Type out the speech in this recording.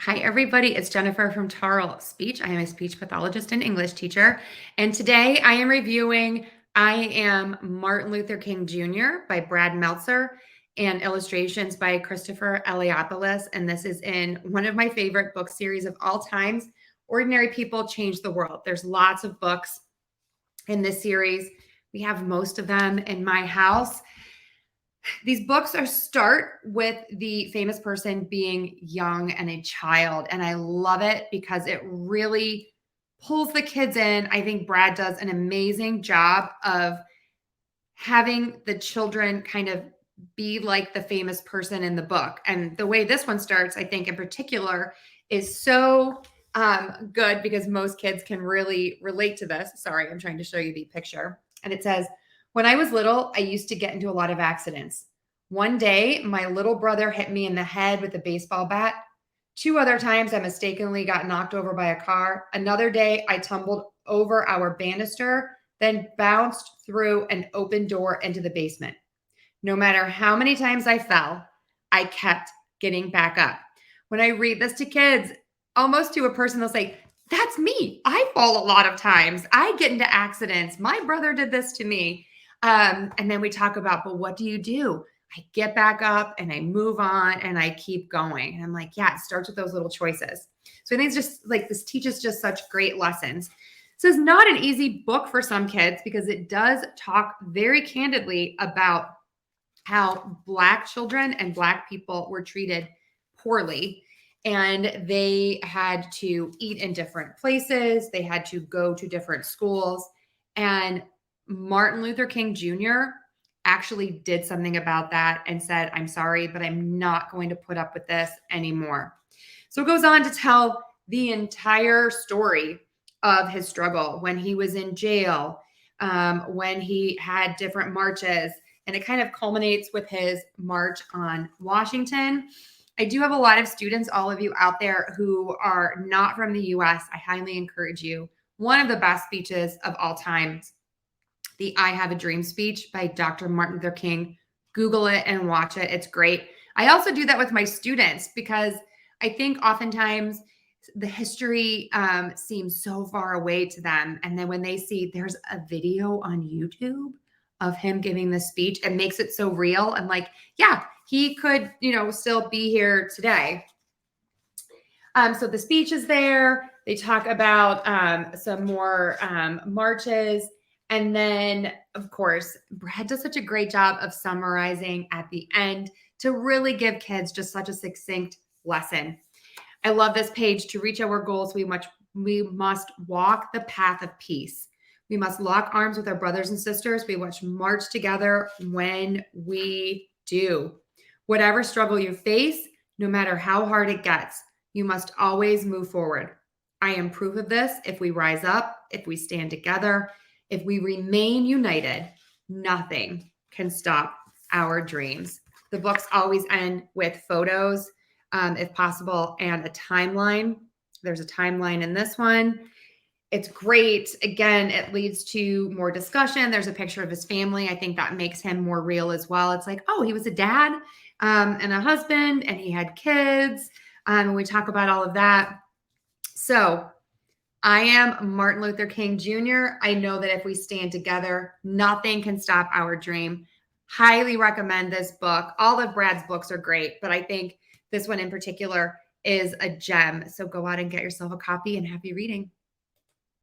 Hi, everybody. It's Jennifer from Tarle Speech. I am a speech pathologist and English teacher. And today I am reviewing I Am Martin Luther King Jr. by Brad Meltzer and illustrations by Christopher Eliopoulos. And this is in one of my favorite book series of all times, Ordinary People Change the World. There's lots of books in this series. We have most of them in my house. These books start with the famous person being young and a child. And I love it because it really pulls the kids in. I think Brad does an amazing job of having the children kind of be like the famous person in the book. And the way this one starts, I think in particular, is so good because most kids can really relate to this. Sorry, I'm trying to show you the picture. And it says, when I was little, I used to get into a lot of accidents. One day, my little brother hit me in the head with a baseball bat. Two other times, I mistakenly got knocked over by a car. Another day, I tumbled over our banister, then bounced through an open door into the basement. No matter how many times I fell, I kept getting back up. When I read this to kids, almost to a person, they'll say, that's me. I fall a lot of times. I get into accidents. My brother did this to me. And then we talk about, but what do you do? I get back up and I move on and I keep going. And I'm like, yeah, it starts with those little choices. So I think it's just like this teaches just such great lessons. This is not an easy book for some kids because it does talk very candidly about how Black children and Black people were treated poorly. And they had to eat in different places, they had to go to different schools. And Martin Luther King Jr. actually did something about that and said, I'm sorry, but I'm not going to put up with this anymore. So it goes on to tell the entire story of his struggle when he was in jail, when he had different marches, and it kind of culminates with his march on Washington. I do have a lot of students, all of you out there who are not from the US. I highly encourage you. One of the best speeches of all time, the I Have a Dream speech by Dr. Martin Luther King. Google it and watch it. It's great. I also do that with my students because I think oftentimes the history seems so far away to them. And then when they see there's a video on YouTube of him giving this speech, it makes it so real. And like, yeah, he could, still be here today. So the speech is there. They talk about some more marches. And then, of course, Brad does such a great job of summarizing at the end to really give kids just such a succinct lesson. I love this page. To reach our goals, we must walk the path of peace. We must lock arms with our brothers and sisters. We must march together when we do. Whatever struggle you face, no matter how hard it gets, you must always move forward. I am proof of this. If we rise up, if we stand together, if we remain united, nothing can stop our dreams. The books always end with photos, if possible, and a timeline. There's a timeline in this one. It's great. Again, it leads to more discussion. There's a picture of his family. I think that makes him more real as well. It's like, oh, he was a dad and a husband, and he had kids. And we talk about all of that. So I am Martin Luther King Jr. I know that if we stand together, nothing can stop our dream. Highly recommend this book. All of Brad's books are great, but I think this one in particular is a gem. So go out and get yourself a copy and happy reading.